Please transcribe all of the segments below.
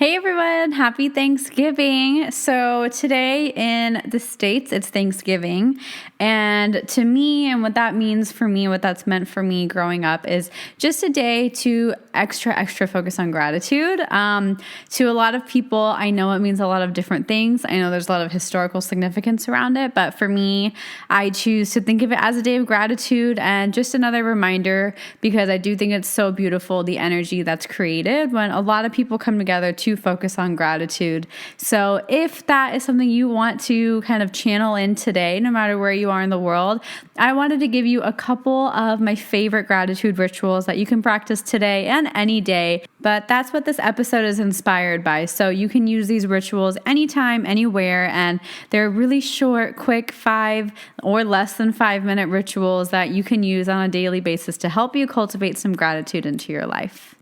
Hey everyone, happy Thanksgiving. So today in the States, it's Thanksgiving. And to me, and what that means for me, what that's meant for me growing up is just a day to extra focus on gratitude. To a lot of people, I know it means a lot of different things. I know there's a lot of historical significance around it, but for me, I choose to think of it as a day of gratitude and just another reminder because I do think it's so beautiful, the energy that's created when a lot of people come together to focus on gratitude. So if that is something you want to kind of channel in today, no matter where you are in the world, I wanted to give you a couple of my favorite gratitude rituals that you can practice today and any day. But that's what this episode is inspired by. So you can use these rituals anytime, anywhere, and they're really short, quick 5 or less than 5 minute rituals that you can use on a daily basis to help you cultivate some gratitude into your life.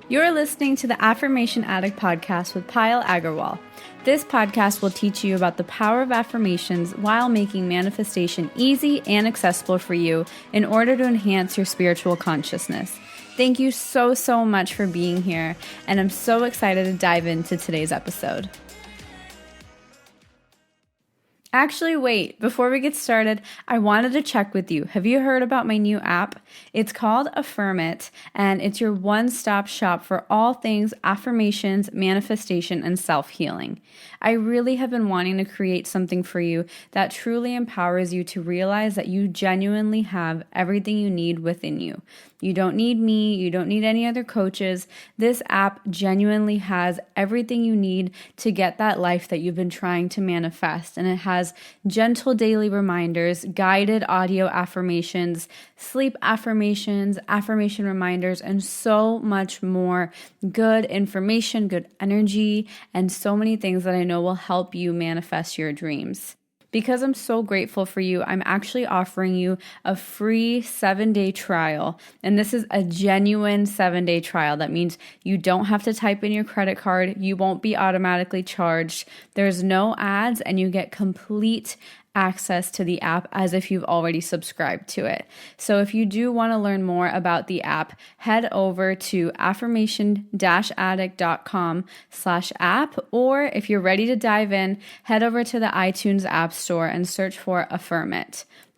You're listening to the Affirmation Addict podcast with Payal Agarwal. This podcast will teach you about the power of affirmations while making manifestation easy and accessible for you in order to enhance your spiritual consciousness. Thank you so much for being here, and I'm so excited to dive into today's episode. Actually, wait, before we get started, I wanted to check with you. Have you heard about my new app? It's called Affirm, and it's your one-stop shop for all things affirmations, manifestation, and self-healing. I really have been wanting to create something for you that truly empowers you to realize that you genuinely have everything you need within you. You don't need me. You don't need any other coaches. This app genuinely has everything you need to get that life that you've been trying to manifest. And it has gentle daily reminders, guided audio affirmations, sleep affirmations, affirmation reminders, and so much more good information, good energy, and so many things that I know will help you manifest your dreams. Because I'm so grateful for you, I'm actually offering you a free 7-day trial. And this is a genuine 7-day trial. That means you don't have to type in your credit card. You won't be automatically charged. There's no ads, and you get complete access to the app as if you've already subscribed to it. So if you do want to learn more about the app, head over to affirmation-addict.com/app, or if you're ready to dive in, head over to the iTunes App Store and search for Affirm.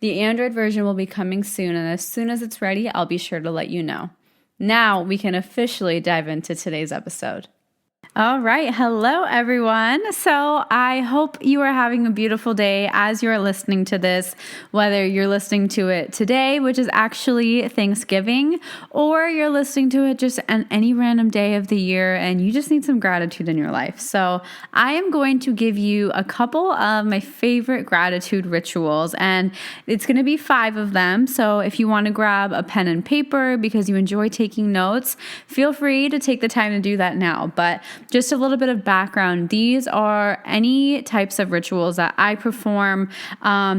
The Android version will be coming soon, and as soon as it's ready, I'll be sure to let you know. Now we can officially dive into today's episode. All right. Hello, everyone. So I hope you are having a beautiful day as you're listening to this, whether you're listening to it today, which is actually Thanksgiving, or you're listening to it just on any random day of the year and you just need some gratitude in your life. So I am going to give you a couple of my favorite gratitude rituals, and it's going to be 5 of them. So if you want to grab a pen and paper because you enjoy taking notes, feel free to take the time to do that now. But just a little bit of background. These are any types of rituals that I perform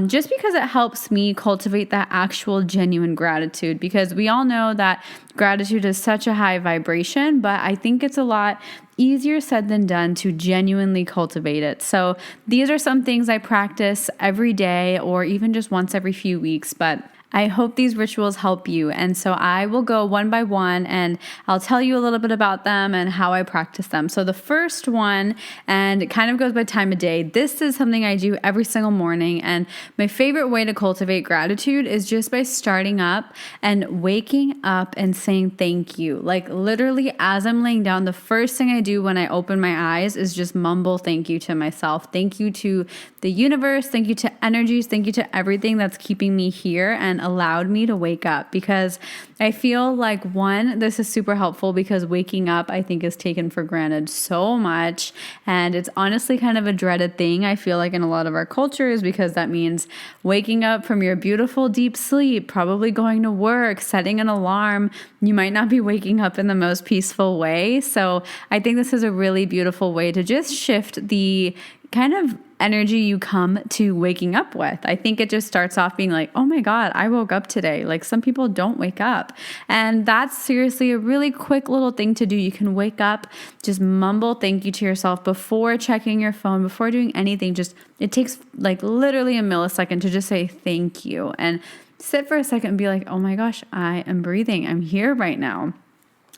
just because it helps me cultivate that actual genuine gratitude, because we all know that gratitude is such a high vibration, but I think it's a lot easier said than done to genuinely cultivate it. So these are some things I practice every day or even just once every few weeks, but I hope these rituals help you. And so I will go one by one and I'll tell you a little bit about them and how I practice them. So the first one, and it kind of goes by time of day, this is something I do every single morning. And my favorite way to cultivate gratitude is just by starting up and waking up and saying thank you. Like literally as I'm laying down, the first thing I do when I open my eyes is just mumble thank you to myself. Thank you to the universe. Thank you to energies. Thank you to everything that's keeping me here and allowed me to wake up, because I feel like, one, this is super helpful because waking up, I think, is taken for granted so much. And it's honestly kind of a dreaded thing, I feel like, in a lot of our cultures, because that means waking up from your beautiful deep sleep, probably going to work, setting an alarm. You might not be waking up in the most peaceful way. So I think this is a really beautiful way to just shift the kind of energy you come to waking up with. I think it just starts off being like, oh my God, I woke up today. Like some people don't wake up. And that's seriously a really quick little thing to do. You can wake up, just mumble thank you to yourself before checking your phone, before doing anything. Just, it takes like literally a millisecond to just say thank you. And sit for a second and be like, oh my gosh, I am breathing. I'm here right now.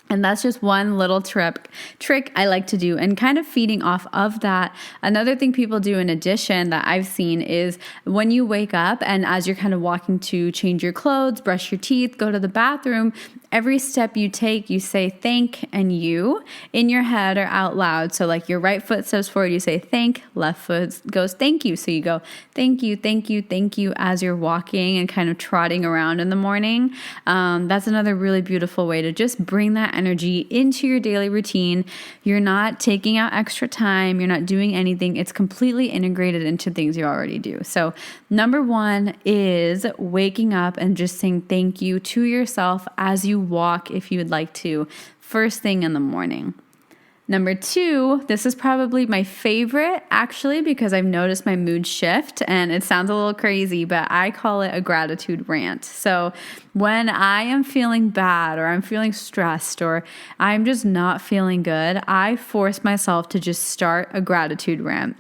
And that's just one little trick I like to do, and kind of feeding off of that. Another thing people do in addition that I've seen is when you wake up and as you're kind of walking to change your clothes, brush your teeth, go to the bathroom, every step you take, you say thank and you in your head or out loud. So like your right foot steps forward, you say thank, left foot goes thank you. So you go thank you, thank you, thank you as you're walking and kind of trotting around in the morning. That's another really beautiful way to just bring that energy into your daily routine. You're not taking out extra time. You're not doing anything. It's completely integrated into things you already do. So number one is waking up and just saying thank you to yourself as you walk, if you would like to, first thing in the morning. Number two, this is probably my favorite actually, because I've noticed my mood shift, and it sounds a little crazy, but I call it a gratitude rant. So when I am feeling bad or I'm feeling stressed or I'm just not feeling good, I force myself to just start a gratitude rant.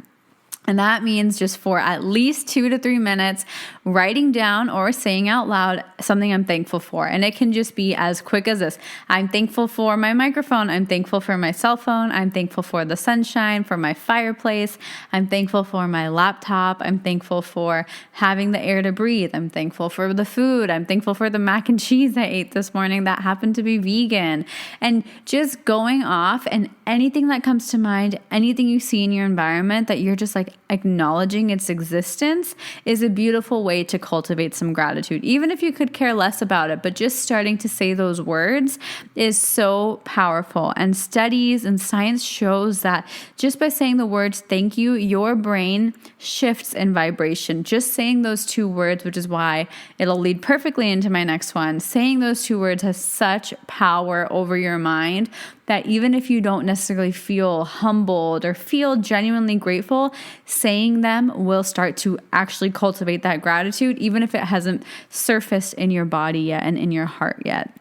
And that means just for at least 2 to 3 minutes, writing down or saying out loud something I'm thankful for. And it can just be as quick as this. I'm thankful for my microphone. I'm thankful for my cell phone. I'm thankful for the sunshine, for my fireplace. I'm thankful for my laptop. I'm thankful for having the air to breathe. I'm thankful for the food. I'm thankful for the mac and cheese I ate this morning that happened to be vegan. And just going off, and anything that comes to mind, anything you see in your environment that you're just like acknowledging its existence, is a beautiful way to cultivate some gratitude. Even if you could care less about it, but just starting to say those words is so powerful. And studies and science shows that just by saying the words thank you, your brain shifts in vibration. Just saying those 2 words, which is why it'll lead perfectly into my next one. Saying those 2 words has such power over your mind that even if you don't necessarily feel humbled or feel genuinely grateful, saying them will start to actually cultivate that gratitude, even if it hasn't surfaced in your body yet and in your heart yet.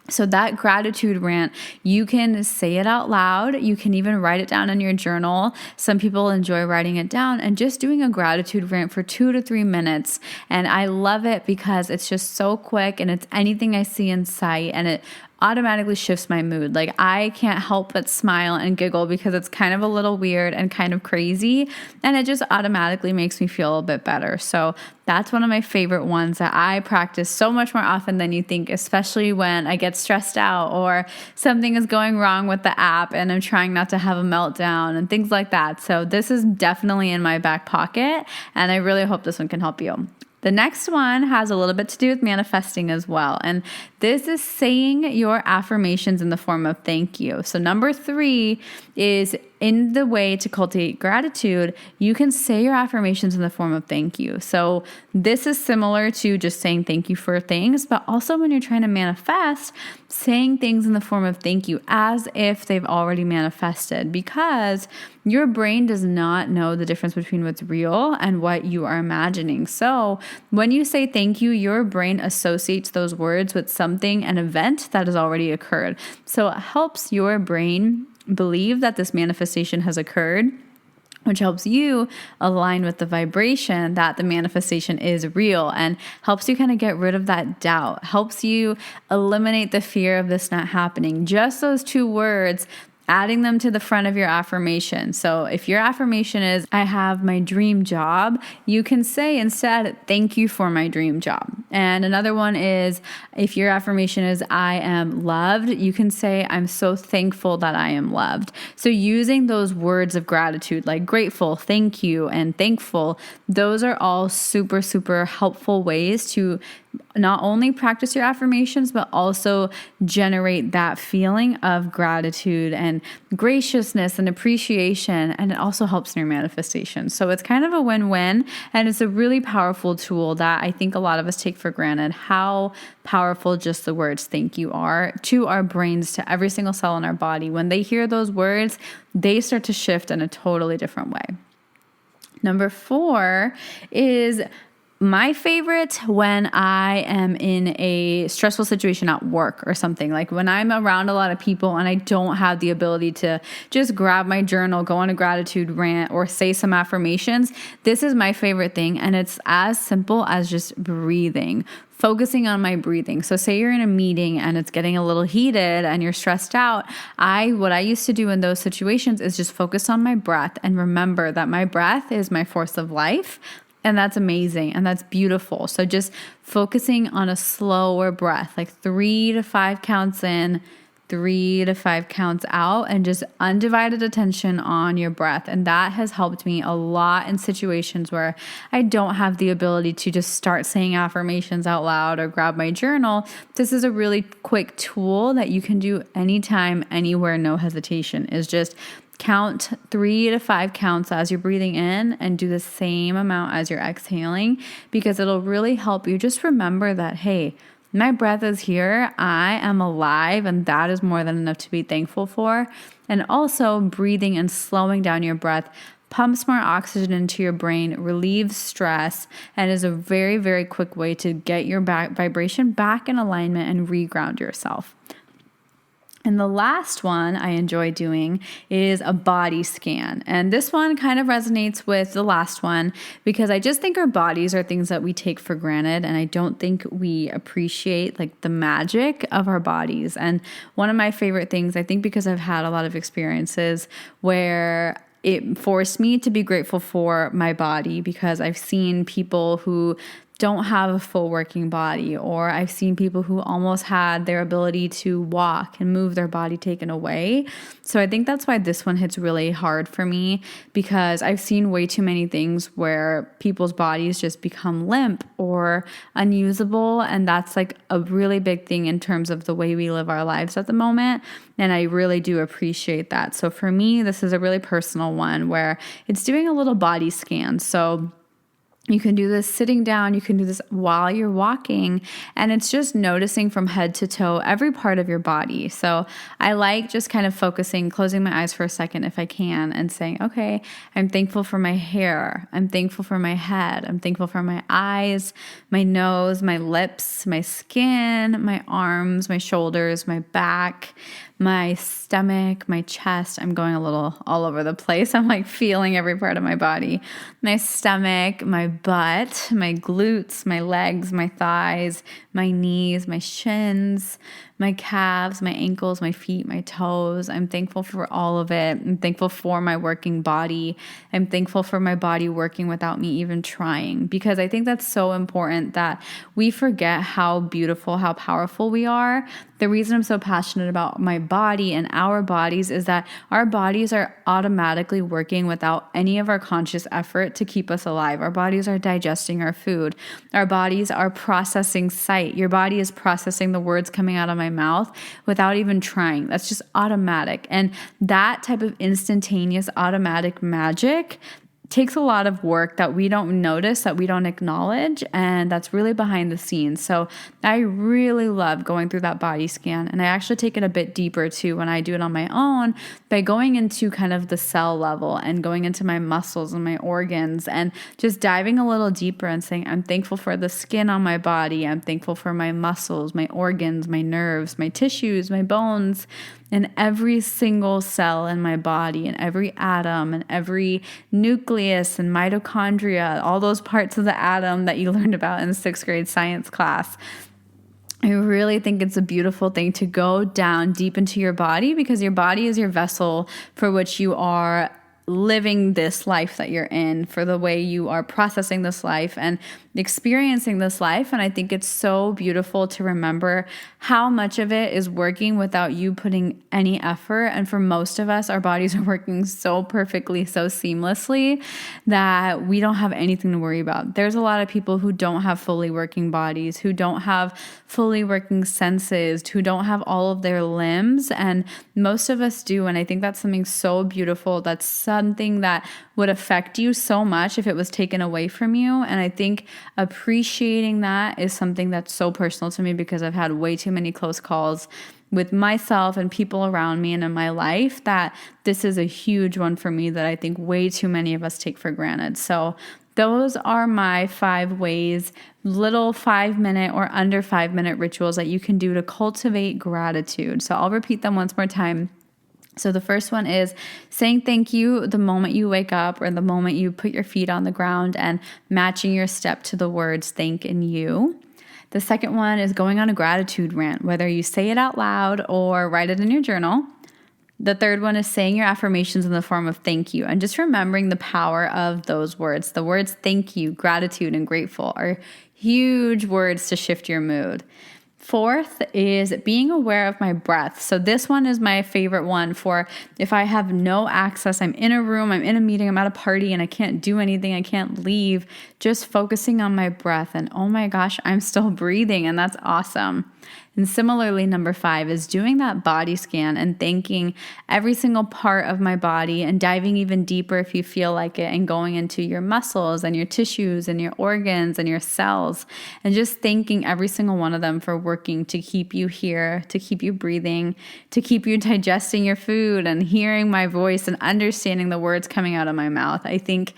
So that gratitude rant, you can say it out loud. You can even write it down in your journal. Some people enjoy writing it down and just doing a gratitude rant for 2 to 3 minutes. And I love it because it's just so quick and it's anything I see in sight, and it automatically shifts my mood. Like I can't help but smile and giggle because it's kind of a little weird and kind of crazy, and it just automatically makes me feel a bit better. So that's one of my favorite ones that I practice so much more often than you think, especially when I get stressed out or something is going wrong with the app and I'm trying not to have a meltdown and things like that. So this is definitely in my back pocket, and I really hope this one can help you. The next one has a little bit to do with manifesting as well. And this is saying your affirmations in the form of thank you. So number 3 is, in the way to cultivate gratitude, you can say your affirmations in the form of thank you. So this is similar to just saying thank you for things, but also when you're trying to manifest, saying things in the form of thank you as if they've already manifested, because your brain does not know the difference between what's real and what you are imagining. So when you say thank you, your brain associates those words with something, an event that has already occurred. So it helps your brain believe that this manifestation has occurred, which helps you align with the vibration that the manifestation is real, and helps you kind of get rid of that doubt, helps you eliminate the fear of this not happening. Just those 2 words, adding them to the front of your affirmation. So if your affirmation is, I have my dream job, you can say instead, thank you for my dream job. And another one is, if your affirmation is, I am loved, you can say, I'm so thankful that I am loved. So using those words of gratitude, like grateful, thank you, and thankful, those are all super, super helpful ways to not only practice your affirmations, but also generate that feeling of gratitude and graciousness and appreciation. And it also helps in your manifestation. So it's kind of a win-win. And it's a really powerful tool that I think a lot of us take for granted, how powerful just the words thank you are to our brains, to every single cell in our body. When they hear those words, they start to shift in a totally different way. Number 4 is my favorite when I am in a stressful situation at work or something. Like when I'm around a lot of people and I don't have the ability to just grab my journal, go on a gratitude rant, or say some affirmations, this is my favorite thing. And it's as simple as just breathing focusing on my breathing. So say you're in a meeting and it's getting a little heated and you're stressed out. What I used to do in those situations is just focus on my breath and remember that my breath is my force of life. And that's amazing. And that's beautiful. So just focusing on a slower breath, like 3 to 5 counts in, 3 to 5 counts out, and just undivided attention on your breath. And that has helped me a lot in situations where I don't have the ability to just start saying affirmations out loud or grab my journal. This is a really quick tool that you can do anytime, anywhere, no hesitation, is just count 3 to 5 counts as you're breathing in and do the same amount as you're exhaling, because it'll really help you just remember that, hey, my breath is here, I am alive, and that is more than enough to be thankful for. And also, breathing and slowing down your breath pumps more oxygen into your brain, relieves stress, and is a very, very quick way to get your vibration back in alignment and reground yourself. And the last one I enjoy doing is a body scan. And this one kind of resonates with the last one because I just think our bodies are things that we take for granted. And I don't think we appreciate like the magic of our bodies. And one of my favorite things, I think because I've had a lot of experiences where it forced me to be grateful for my body, because I've seen people who don't have a full working body, or I've seen people who almost had their ability to walk and move their body taken away. So I think that's why this one hits really hard for me, because I've seen way too many things where people's bodies just become limp or unusable. And that's like a really big thing in terms of the way we live our lives at the moment. And I really do appreciate that. So for me, this is a really personal one where it's doing a little body scan. So you can do this sitting down, you can do this while you're walking, and it's just noticing from head to toe every part of your body. So I like just kind of focusing, closing my eyes for a second if I can, and saying, okay, I'm thankful for my hair, I'm thankful for my head, I'm thankful for my eyes, my nose, my lips, my skin, my arms, my shoulders, my back, my stomach, my chest. I'm going a little all over the place. I'm like feeling every part of my body. My stomach, my butt, my glutes, my legs, my thighs, my knees, my shins, my calves, my ankles, my feet, my toes. I'm thankful for all of it. I'm thankful for my working body. I'm thankful for my body working without me even trying, because I think that's so important that we forget how beautiful, how powerful we are. The reason I'm so passionate about my body and our bodies is that our bodies are automatically working without any of our conscious effort to keep us alive. Our bodies are digesting our food. Our bodies are processing sight. Your body is processing the words coming out of my mouth without even trying. That's just automatic. And that type of instantaneous automatic magic takes a lot of work that we don't notice, that we don't acknowledge, and that's really behind the scenes. So I really love going through that body scan, and I actually take it a bit deeper too when I do it on my own by going into kind of the cell level and going into my muscles and my organs and just diving a little deeper and saying, I'm thankful for the skin on my body, I'm thankful for my muscles, my organs, my nerves, my tissues, my bones, and every single cell in my body and every atom and every nucleus and mitochondria, all those parts of the atom that you learned about in 6th grade science class. I really think it's a beautiful thing to go down deep into your body, because your body is your vessel for which you are living this life that you're in, for the way you are processing this life and experiencing this life. And I think it's so beautiful to remember how much of it is working without you putting any effort. And for most of us, our bodies are working so perfectly, so seamlessly that we don't have anything to worry about. There's a lot of people who don't have fully working bodies, who don't have fully working senses, who don't have all of their limbs. And most of us do. And I think that's something so beautiful. That's something that would affect you so much if it was taken away from you. And I think appreciating that is something that's so personal to me, because I've had way too many close calls with myself and people around me and in my life, that this is a huge one for me that I think way too many of us take for granted. So those are my 5 ways, little 5-minute or under 5-minute rituals that you can do to cultivate gratitude. So I'll repeat them once more time. So the first one is saying thank you the moment you wake up or the moment you put your feet on the ground, and matching your step to the words thank and you. The second one is going on a gratitude rant, whether you say it out loud or write it in your journal. The third one is saying your affirmations in the form of thank you and just remembering the power of those words. The words thank you, gratitude, and grateful are huge words to shift your mood. Fourth is being aware of my breath. So this one is my favorite one for if I have no access, I'm in a room, I'm in a meeting, I'm at a party and I can't do anything, I can't leave, just focusing on my breath and oh my gosh, I'm still breathing and that's awesome. And similarly, number 5 is doing that body scan and thanking every single part of my body and diving even deeper if you feel like it and going into your muscles and your tissues and your organs and your cells and just thanking every single one of them for working to keep you here, to keep you breathing, to keep you digesting your food and hearing my voice and understanding the words coming out of my mouth. I think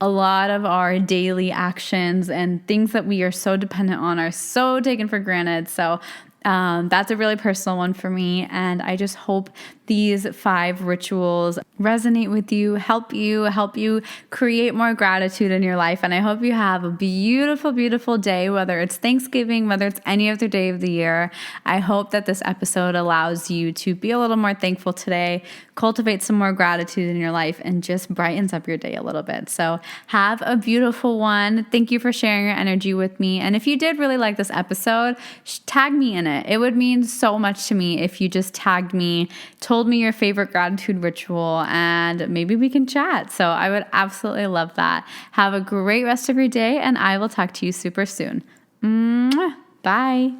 a lot of our daily actions and things that we are so dependent on are so taken for granted. So that's a really personal one for me. And I just hope these 5 rituals resonate with you, help you create more gratitude in your life. And I hope you have a beautiful, beautiful day, whether it's Thanksgiving, whether it's any other day of the year. I hope that this episode allows you to be a little more thankful today, cultivate some more gratitude in your life, and just brightens up your day a little bit. So have a beautiful one. Thank you for sharing your energy with me. And if you did really like this episode, tag me in it. It would mean so much to me if you just tagged me, told me your favorite gratitude ritual, and maybe we can chat. So I would absolutely love that. Have a great rest of your day, and I will talk to you super soon. Mwah. Bye.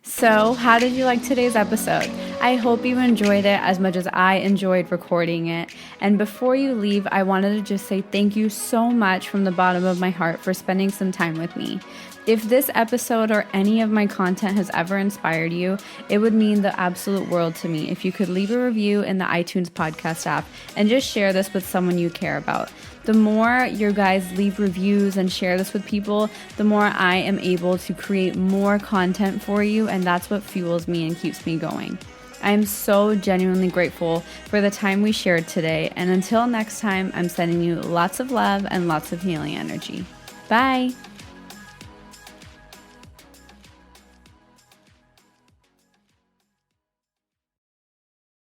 So, how did you like today's episode? I hope you enjoyed it as much as I enjoyed recording it. And before you leave, I wanted to just say thank you so much from the bottom of my heart for spending some time with me. If this episode or any of my content has ever inspired you, it would mean the absolute world to me if you could leave a review in the iTunes podcast app and just share this with someone you care about. The more you guys leave reviews and share this with people, the more I am able to create more content for you, and that's what fuels me and keeps me going. I am so genuinely grateful for the time we shared today, and until next time, I'm sending you lots of love and lots of healing energy. Bye!